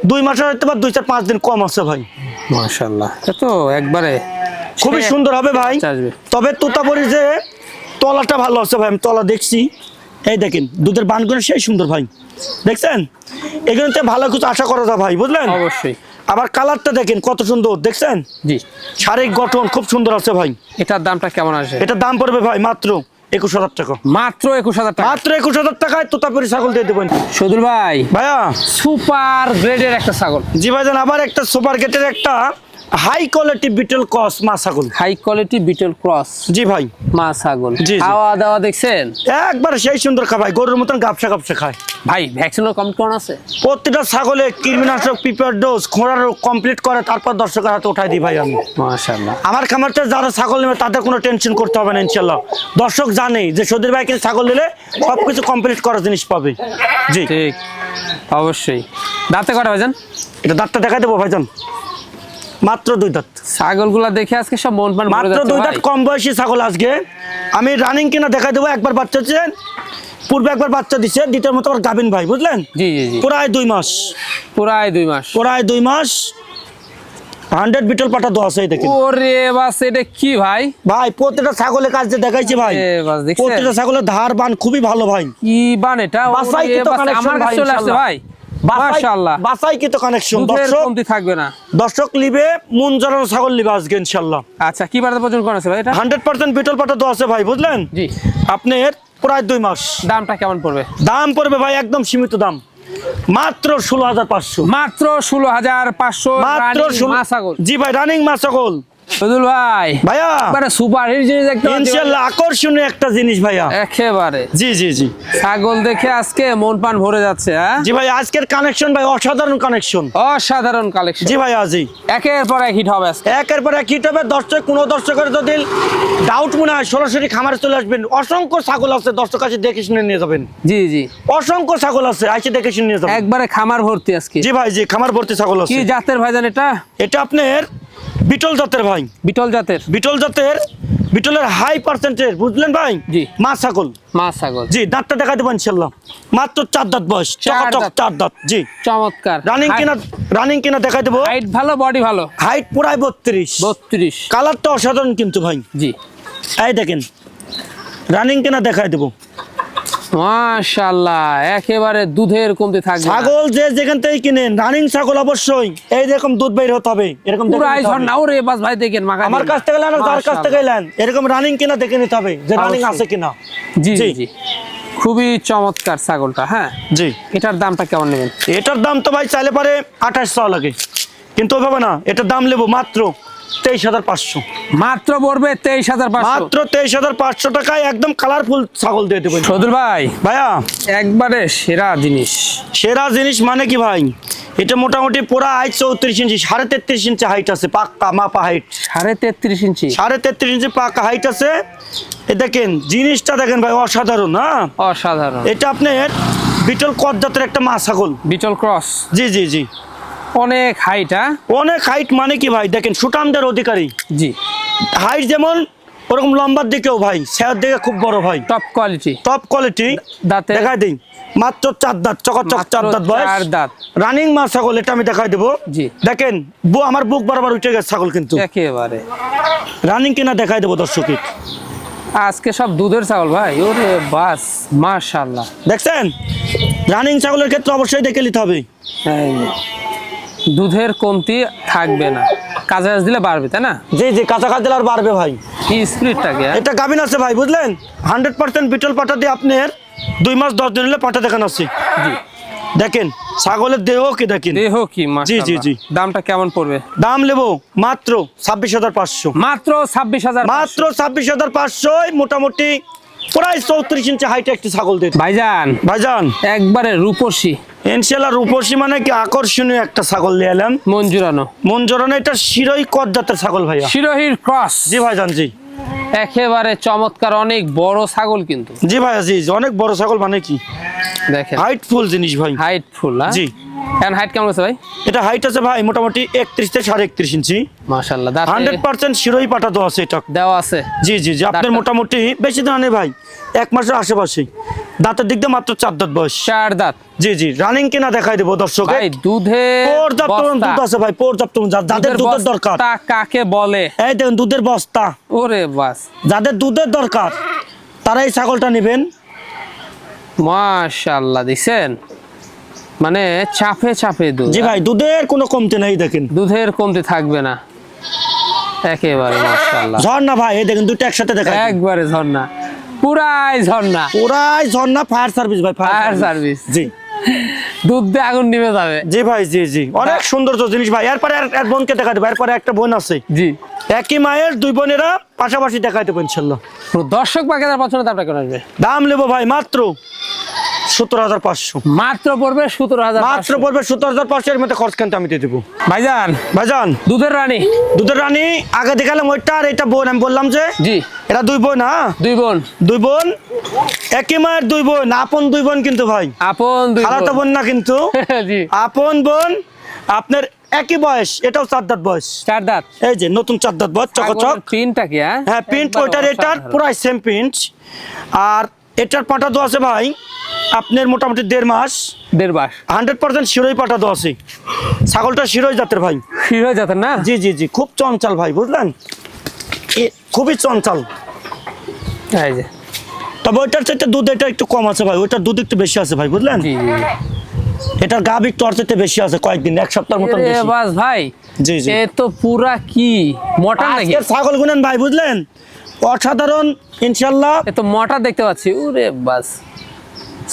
2 মাসের হয়তো বা 2-4-5 দিন কম আছে ভাই। মাশাআল্লাহ, এটা তো একবারে খুবই সে সুন্দর হবে ভাই। বাচ্চা আসবে। তবে তোতাপুরি যে তলাটা ভালো আছে ভাই, আমি তলা দেখছি, এই দেখেন দুধের বানগুলো সেই সুন্দর ভাই, দেখছেন এগুলোতে ভালো কিছু আশা করা যায় ভাই, বুঝলেন? অবশ্যই। আবার কালারটা দেখেন কত সুন্দর, দেখছেন জি, শারীরিক গঠন খুব সুন্দর আছে ভাই। এটার দামটা কেমন আসে? এটার দাম পড়বে ভাই মাত্র 21,000 টাকা, মাত্র 21,000 টাকা। মাত্র 21,000 টাকায় তোতাপুরি ছাগল দিয়ে দেবেন শহীদুল ভাই, ভাইয়া। সুপার গ্রেডের একটা ছাগল, জি ভাইজান, আবার একটা সুপার গেটের একটা হাই কোয়ালিটি বিটল ক্রস মা ছাগল। হাই কোয়ালিটি বিটল ক্রস জি ভাই, মা ছাগল। জি, জি। খাওয়া দাওয়া দেখছেন একবার সেই সুন্দর খায় ভাই, গরুর মতন গাপসা গাপসা খায় ভাই? ভ্যাকসিনের কম কোন আছে? প্রত্যেকটা ছাগলে কৃমিনাশক পিপিআর ডোজ খোঁড়ার কমপ্লিট করে, তারপর দর্শকের হাতে উঠাই দিই ভাই আমি। মাশাআল্লাহ, আমার খামারতে যারা ছাগল নেবে তাদের কোনো টেনশন করতে হবে না ইনশাল্লাহ। দর্শক জানে যে সদীর ভাই কিন্তু ছাগল নিলে সবকিছু কমপ্লিট করার জিনিস পাবে। জি, ঠিক, অবশ্যই। দাঁতে কটা ভাইজান? এটা দাঁতটা দেখাই দেবো ভাইজান, মাত্র 2 দাঁত, ছাগলগুলা দেখে আজকে সব মন প্রাণ ভরে মাত্র যাচ্ছে 2 ভাই। দাঁত কম বয়সী ছাগল। আজকে আমি রানিং কিনা দেখাই দেবো, একবার বাচ্চা দিচ্ছে, পূর্বে একবার বাচ্চা দিচ্ছে, দ্বিতীয় মতো আবার গাভিন ভাই, বুঝলেন? জি জি জি, প্রায় 2 মাস, প্রায় 2 মাস। প্রায় 2 মাস, 100 বিটল পাঠা দোয়া আছে, এই দেখেন ওরে বাস, এটা কি ভাই? ভাই। প্রত্যেকটা ছাগলের কাজ যে দেখাইছি ভাই, এ বাস, দেখছেন প্রত্যেকটা ছাগলের ধার বান খুবই ভালো ভাই। কি বান এটা? বাসাই ওরে কিন্তু বাস, connection আমার কাছে ভাই, চলে আসছে ইনশাআল্লাহ। ভাই। মাশাআল্লাহ, বাসাই কিন্তু কানেকশন। দুধের দর্শক কমতি থাকবে না। দর্শক লিবে, মন জড়ানো ছাগল লিবে আজকে ইনশাআল্লাহ। আচ্ছা, কি বাড়তে পর্যন্ত কোন আছে ভাই এটা? 100% বিটল পাঠা তো আছে ভাই, বুঝলেন? জি, আপনার প্রায় 2 মাস। দামটা কেমন পড়বে? দাম পড়বে ভাই একদম সীমিত দাম, মাত্র 16,500, মাত্র 16,500। মাত্র রানিং মা ছাগল। জি ভাই, রানিং মা ছাগল, ফজল ভাই ভাইয়া মানে সুপার হিট জিনিস দেখতে পাচ্ছি। ইনশাআল্লাহ আকর্ষণীয় একটা জিনিস ভাইয়া। একেবারে জি জি জি ছাগল দেখে আজকে মন প্রাণ ভরে যাচ্ছে। হ্যাঁ জি ভাই, আজকের কানেকশন ভাই অসাধারণ কানেকশন। অসাধারণ কালেকশন। জি ভাইয়া জি, একের পর এক হিট হবে আজকে। একের পর এক হিট হবে। কোনো দর্শকের যদি ডাউট মনে হয় সরাসরি খামারে চলে আসবেন। অসংখ্য ছাগল আছে, দর্শক কাছে দেখে শুনে নিয়ে যাবেন। জি জি অসংখ্য ছাগল আছে, আইসে দেখে শুনে নিয়ে যাবেন। একবারে খামার ভর্তি আজকে। জি ভাই জি, খামার ভর্তি ছাগল কি আছে। জাতের ভাইজান এটা? এটা আপনার বিটল জাতের ভাই, বিটল জাতের। বিটল জাতের, বিটলের হাই পার্সেন্টেজ, বুঝলেন ভাই? জি। মা ছাগল। মা ছাগল। জি, দাঁতটা দেখা দেবো ইনশাল্লাহ। মাত্র 4 দাঁত বয়স, চার চকাচক দাঁত। 4 দাঁত। জি, চমৎকার। রানিং কিনা দেখাই দেবো। হাইট ভালো, বডি ভালো। হাইট পুরাই 32। 32। কালারটা অসাধারণ কিন্তু ভাই। জি এই দেখেন, রানিং কিনা দেখাই দেবো। মাশাআল্লাহ, একেবারে দুধের কমতি থাকবে না। ছাগল যে যেখান থেকে কিনেন, রানিং ছাগল অবশ্যই এইরকম দুধ বের হতে হবে। এরকম দেখে পুরাই নিতে হবে। ঝর্ণা। ওরে বাস ভাই দেখেন মাখা আমার দিন। কাছ থেকে নেন আর যার কাছ থেকে মাশাআল্লাহ। নেন, এরকম রানিং কিনা দেখে নিতে হবে যে রানিং অবশ্যই। আছে কিনা। জি জি। জি খুবই চমৎকার ছাগলটা। হ্যাঁ, জি, এটার দামটা কেমন নেবেন? এটার দাম তো ভাই চাইলে পারে 2800 লাগে, কিন্তু ওইভাবে না। এটার দাম নেবো মাত্র 23,500। মাত্র পড়বে 23,500। মাত্র 23,500 টাকায় একদম কালারফুল ছাগল দিয়ে দেবেন। সদুল ভাই ভাইয়া একবারে সেরা জিনিস। সেরা জিনিস মানে কি ভাই, এটা মোটামুটি পুরা হাইট 34 ইঞ্চি, 33.5 ইঞ্চি হাইট আছে, পাক্কা মাপা হাইট। 33.5 ইঞ্চি। 33.5 ইঞ্চি পাক্কা হাইট আছে। এ দেখেন জিনিসটা দেখেন ভাই, অসাধারণ। হ্যাঁ, অসাধারণ। এটা আপনার বিটল কদ জাতের একটা মা ছাগল। Beetle cross. জি জি জি, অনেক হাইট। হ্যাঁ, অনেক হাইট মানে কি ভাই, দেখেন সুটামদের অধিকারী। জি হাইট যেমন ওরকম লম্বার দিকেও ভাই, শেয়ার দিকে খুব বড় ভাই, টপ কোয়ালিটি। Top quality. দাঁতে দেখাই দিই, মাত্র 4 দাঁত, চকাচক 4 দাঁত বয়স। 4 দাঁত। রানিং মা ছাগল, এটা আমি দেখাই দেবো। জি। দেখেন আমার বুক বরাবর উঠে গেছে ছাগল, কিন্তু একেবারে রানিং কিনা দেখাই দেবো দর্শকের। আজকে সব দুধের ছাগল ভাই। ওরে বাস, মাশাআল্লাহ। দেখছেন, রানিং ছাগলের ক্ষেত্রে অবশ্যই দেখে নিতে হবে। এই যে, দুধের কমতি থাকবে না, কাজে কাজ দিলে বাড়বে, তাই না? জি জি, কাছাকাছি দিলে আর বাড়বে ভাই। কি স্পিডটাকে। এটা গাভিন আছে ভাই, বুঝলেন? 100% বিটল পাঠা দিয়ে আপনার 2 মাস 10 দিন হলে পাঠা দেখান আছে। জি, দেখেন ছাগলের দেহ কি দেখেন। দেহ কি মাশাআল্লাহ। জি, জি, জি। দামটা কেমন পড়বে? দাম নেবো মাত্র 26,500। মাত্র 26,000। মাত্র 26,500। মোটামুটি প্রায় 34 ইঞ্চি হাইট একটি ছাগল দিয়ে ভাইজান ভাইজান। একবারে রূপসী, ইনশাআল্লাহ রূপসী মানে কি আকর্ষণীয় একটা ছাগল নিয়ে এলাম। মন জুড়ানো, মন জোরানো। এটা শিরোই কদ জাতের ছাগল ভাইয়া। শিরোহির ক্রস। জি ভাইজান জি। একেবারে চমৎকার, অনেক বড় ছাগল কিন্তু। জি ভাইয়া জি জি, অনেক বড় ছাগল মানে কি দেখেন হাইট ফুল জিনিস ভাই। Height full. জি। এন্ড হাইট কেমন আছে ভাই? এটা হাইট আছে ভাই মোটামুটি 31 থেকে 31.5 ইঞ্চি। মাশাআল্লাহ, দাঁতে 100% শিরোই পাঠা দেওয়া আছে এটা। দেওয়া আছে। জি জি জি, আপনার দাঁতটা- মোটামুটি বেশি দিন নেই ভাই, 1 মাসের আশেপাশে। দাঁতের দিক দিয়ে মাত্র 4 দাঁত বয়স। 4 দাঁত। জি জি, রানিং কিনা দেখাই দেবো দর্শক। ভাই দুধে পর্যাপ্ত দুধ আছে ভাই, পর্যাপ্ত। যাদের দুধের দরকার, কাকে বলে? এই দেখুন দুধের বস্তা। ওরে বাস, যাদের দুধের দরকার তারা এই ছাগলটা নেবেন। মাশাআল্লাহ, দিছেন মানে চাপে চাপে দুধ। জি ভাই, দুধের কোনো কমতি নাই। দেখেন দুধের কমতি থাকবে না, একেবারে মাশাআল্লাহ। ঝর্ণা ভাই, এই দেখেন দুটো একসাথে দেখা একবারে ঝর্ণা, পুরাই ঝর্ণা। পুরাই ঝর্ণা। ফায়ার সার্ভিস ভাই, ফায়ার সার্ভিস। জি দুধ দিয়ে আগুন নিভে যাবে। জি ভাই জি জি, অনেক সুন্দর জিনিস ভাই। এরপরে এক বোনকে দেখা দেবো, এরপরে একটা বোন আছে। জি, একই মায়ের 2 বোনেরা পাশাপাশি দেখাই দেবো ইনশাল্লাহ। দর্শক পাখিদের পছন্দ দামটা কেন আসবে? দাম নেবো ভাই মাত্র 17,500। মাত্র পড়বে 17,000। মাত্র পড়বে 17,500। এর মধ্যে খরচ কিন্তু আমি দিয়ে দেবো ভাইজান। ভাইজান, দুধের রানী। দুধের রানী আগে দেখালাম ওইটা, আর এটা বোন। আমি বললাম যে জি, এটা 2 বোন। হ্যাঁ, 2 বোন। 2 বোন, একই মায়ের 2 বোন, আপন 2 বোন কিন্তু ভাই, আপন 2 খালাতো বোন না কিন্তু। জি, আপন বোন, আপনার একই বয়স। এটাও 4 দাঁত বয়স। 4 দাঁত। এই যে নতুন 4 দাঁত বয়স, চকচক। পিনটা কি? হ্যাঁ, প্রিন্ট ওইটার এটার পুরাই সেম প্রিন্ট। আর এটার পাটা তো আছে ভাই আপনার মোটামুটি 1.5 মাস। 1.5 মাস। 100% শিরোই পাটা তো আছে। ছাগলটা শিরোই জাতের ভাই। শিরো জাতের না? জি জি জি, খুব চঞ্চল ভাই, বুঝলেন? খুবই চঞ্চল। এই যে, তবে ওইটার চাইতে দুধ এটা একটু কম আছে ভাই, ওইটার দুধ একটু বেশি আছে ভাই, বুঝলেন? জি জি। এটার গাভ একটু ওর চাইতে বেশি আছে, কয়েকদিন, 1 সপ্তাহের মতন এ বেশি। বাস ভাই, জি জি, এ তো পুরা কি মোটা নাকি? আজকের ছাগল গুনেন ভাই, বুঝলেন? অসাধারণ ইনশাআল্লাহ। এ তো মোটা দেখতে পাচ্ছি। ওরে বাস,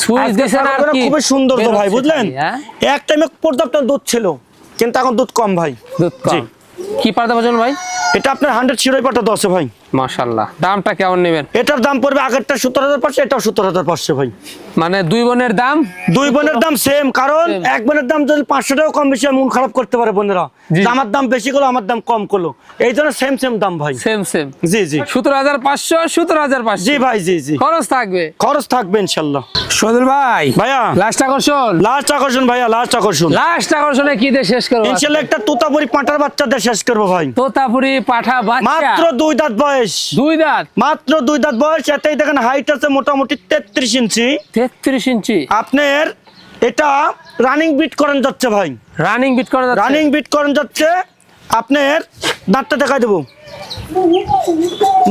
সুইচ আজকের দিছেন আর ছাগলগুলো কি? খুবই সুন্দর তো ভাই, বেরোচ্ছে বুঝলেন? খালি, হ্যাঁ? এক টাইমে পর্যাপ্ত দুধ ছিল, কিন্তু এখন দুধ কম ভাই। দুধ জি। কম। কি পারতে পারছেন ভাই? এটা আপনার 100 শিরোই পাটা 10 ভাই। মাশাআল্লাহ, দামটা কেমন নেবেন? এটার দাম পড়বে আগেরটা 17,500, এটাও 17,500 ভাই। মানে দুই বোনের দাম? দুই বোনের দাম সেম, কারণ এক বোনের দাম যদি 500 টাকা কম বেশি মন খারাপ করতে পারে বোনেরা, জি। যে আমার দাম বেশি করলো আমার দাম কম করলো, এই জন্য সেম সেম দাম ভাই। Same same. জি জি 17,500, 17,500। জি ভাই, জি জি খরচ থাকবে? খরচ থাকবে ইনশাল্লাহ। সদর ভাই, ভাইয়া লাস্ট আকর্ষণ। লাস্ট আকর্ষণ ভাইয়া, লাস্ট আকর্ষণ লাস্ট আকর্ষণে কি দিয়ে শেষ করবো? ইনশাল্লাহ একটা তোতাপুরি পাঁঠার বাচ্চা দিয়ে শেষ করবো ভাই। তোতাপুরি পাঠা বাচ্চা, মাত্র 2 দাঁত বয়স, 2 দাঁত, মাত্র 2 দাঁত বয়স। এতেই দেখেন হাইট আছে মোটামুটি 33 ইঞ্চি। 33 ইঞ্চি। আপনার এটা রানিং বিট করেন যাচ্ছে ভাই, রানিং বিট করা যাচ্ছে? রানিং বিট করেন যাচ্ছে। আপনার দাঁতটা দেখাই দেবো,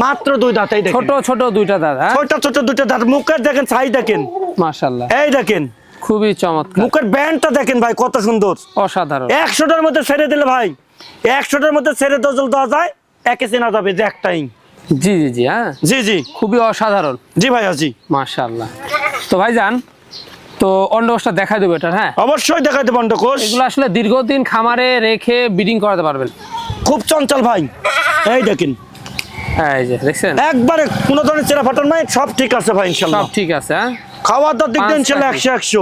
মাত্র 2 দাঁত। এই দেখেন ছোট ছোট দুইটা দাঁত, হ্যাঁ? ছোট ছোট 2টা দাঁত। মুখের দেখেন সাইজ দেখেন, মাশাআল্লাহ, এই দেখেন খুবই চমৎকার, মুখের ব্যান্ডটা দেখেন ভাই কত সুন্দর। অসাধারণ। 100টার মধ্যে ছেড়ে দিলে ভাই, 100টার মধ্যে ছেড়ে দজল দেওয়া যায়, একে চেনা যাবে যে একটাই। জি জি জি, হ্যাঁ, জি জি খুবই অসাধারণ। জি ভাইয়া জি, মাশাআল্লাহ। তো ভাইজান, তো অন্ডকোষটা দেখাই দেবো এটা, হ্যাঁ? অবশ্যই দেখাই দেবো অন্ডকোষ। এগুলো আসলে দীর্ঘদিন খামারে রেখে ব্রিডিং করাতে পারবেন? খুব চঞ্চল ভাই, এই দেখেন এই যে দেখছেন, একবারে কোনো ধরনের চেরা ফাটার নাই, সব ঠিক আছে ভাই ইনশাল্লাহ। সব ঠিক আছে, হ্যাঁ? খাওয়া দাওয়ার দিক দিয়ে পাঁচ ইনশাল্লাহ টাকা। 100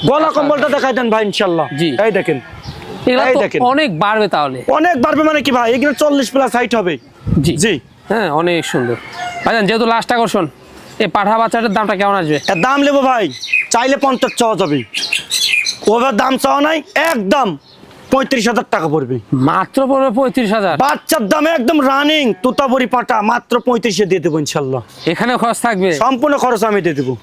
গলা কম্বলটা দেখাই দেন ভাই ইনশাল্লাহ। জি। এই দেখেন এগুলো এই তো দেখেন। অনেক বাড়বে তাহলে? অনেক বাড়বে মানে কি ভাই, এখানে 40+ হাইট হবে। জি জি হ্যাঁ, অনেক সুন্দর। ভাইজান, যেহেতু লাস্ট আকর্ষণ, এই পাঠা বাচ্চাটার দামটা কেমন আসবে? এর দাম নেবো ভাই, চাইলে 50 চাওয়া যাবে, ওভার দাম চাওয়া নাই, একদম 35,000 টাকা পড়বে। মাত্র পড়বে 35,000? বাচ্চার দামে একদম রানিং তোতাপুরি পাটা মাত্র 35-এ দিয়ে দেবো ইনশাল্লাহ। এখানে খরচ থাকবে? সম্পূর্ণ খরচ আমি দিয়ে দেবো।